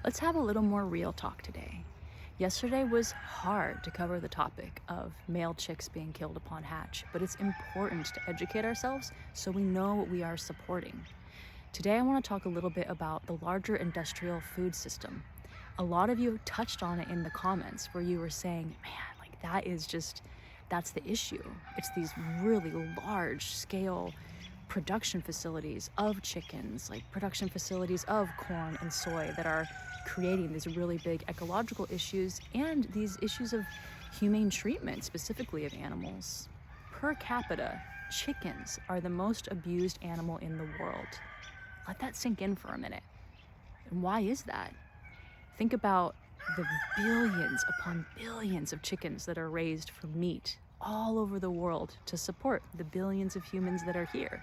Let's have a little more real talk today. Yesterday was hard to cover the topic of male chicks being killed upon hatch, but it's important to educate ourselves so we know what we are supporting. Today, I want to talk a little bit about the larger industrial food system. A lot of you touched on it in the comments where you were saying, man, like that's the issue. It's these really large scale production facilities of chickens, like production facilities of corn and soy that are creating these really big ecological issues and these issues of humane treatment, specifically of animals. Per capita, chickens are the most abused animal in the world. Let that sink in for a minute. And why is that? Think about the billions upon billions of chickens that are raised for meat all over the world to support the billions of humans that are here.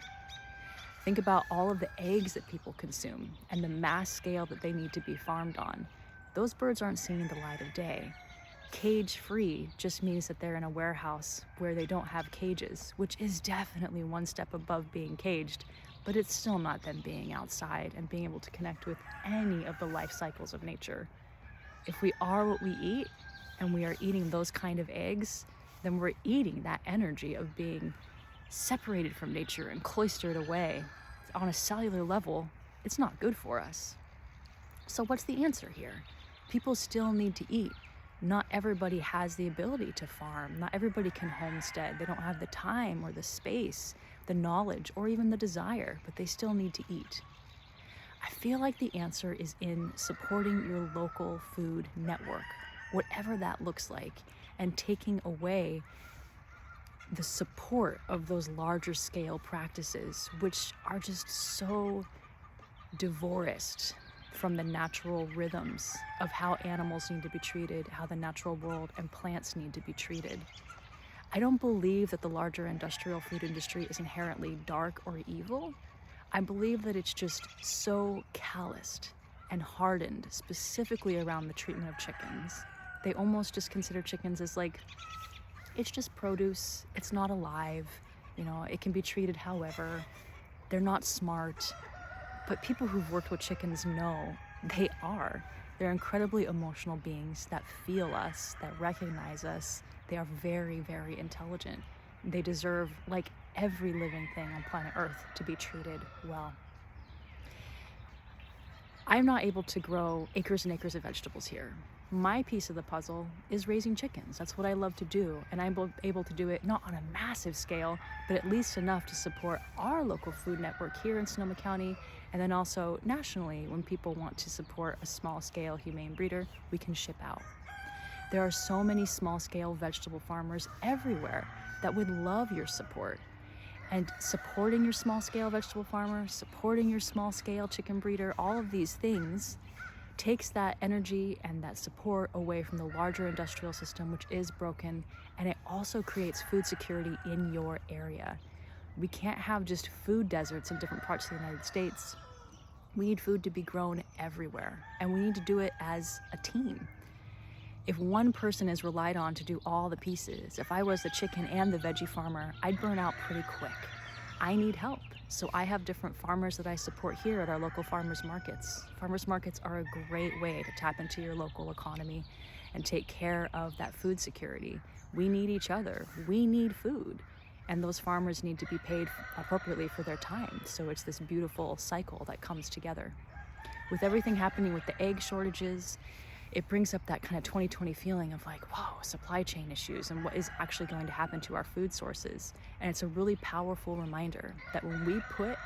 Think about all of the eggs that people consume and the mass scale that they need to be farmed on. Those birds aren't seeing the light of day. Cage-free just means that they're in a warehouse where they don't have cages, which is definitely one step above being caged, but it's still not them being outside and being able to connect with any of the life cycles of nature. If we are what we eat and we are eating those kind of eggs, then we're eating that energy of being separated from nature and cloistered away. On a cellular level, it's not good for us. So what's the answer here? People still need to eat. Not everybody has the ability to farm. Not everybody can homestead. They don't have the time or the space, the knowledge, or even the desire, but they still need to eat. I feel like the answer is in supporting your local food network, whatever that looks like, and taking away the support of those larger scale practices, which are just so divorced from the natural rhythms of how animals need to be treated, how the natural world and plants need to be treated. I don't believe that the larger industrial food industry is inherently dark or evil. I believe that it's just so calloused and hardened specifically around the treatment of chickens. They almost just consider chickens as like, it's just produce, it's not alive, it can be treated however. They're not smart. But people who've worked with chickens know they are. They're incredibly emotional beings that feel us, that recognize us. They are very, very intelligent. They deserve, like every living thing on planet Earth, to be treated well. I'm not able to grow acres and acres of vegetables here. My piece of the puzzle is raising chickens. That's what I love to do. And I'm able to do it not on a massive scale, but at least enough to support our local food network here in Sonoma County. And then also nationally, when people want to support a small scale humane breeder, we can ship out. There are so many small scale vegetable farmers everywhere that would love your support. And supporting your small scale vegetable farmer, supporting your small scale chicken breeder, all of these things takes that energy and that support away from the larger industrial system, which is broken, and it also creates food security in your area. We can't have just food deserts in different parts of the United States. We need food to be grown everywhere, and we need to do it as a team. If one person is relied on to do all the pieces, if I was the chicken and the veggie farmer, I'd burn out pretty quick. I need help. So I have different farmers that I support here at our local farmers markets. Farmers markets are a great way to tap into your local economy and take care of that food security. We need each other. We need food. And those farmers need to be paid appropriately for their time. So it's this beautiful cycle that comes together. With everything happening with the egg shortages, it brings up that kind of 2020 feeling of like, whoa, supply chain issues and what is actually going to happen to our food sources. And it's a really powerful reminder that when we put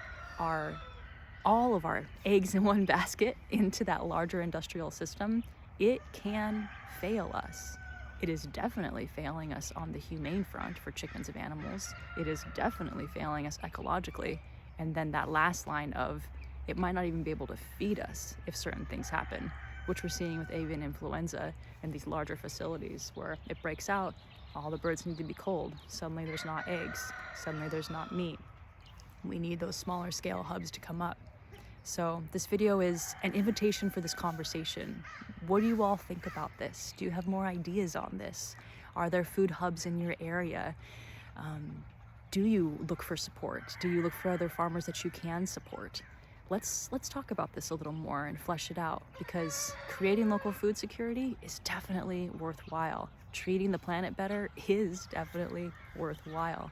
all of our eggs in one basket into that larger industrial system, it can fail us. It is definitely failing us on the humane front for chickens of animals. It is definitely failing us ecologically. And then that last line of, it might not even be able to feed us if certain things happen, which we're seeing with avian influenza in these larger facilities where it breaks out, all the birds need to be cold. Suddenly there's not eggs, suddenly there's not meat. We need those smaller scale hubs to come up. So this video is an invitation for this conversation. What do you all think about this? Do you have more ideas on this? Are there food hubs in your area? Do you look for support? Do you look for other farmers that you can support? let's talk about this a little more and flesh it out, because creating local food security is definitely worthwhile. Treating the planet better is definitely worthwhile.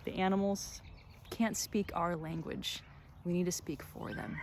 The animals can't speak our language. We need to speak for them.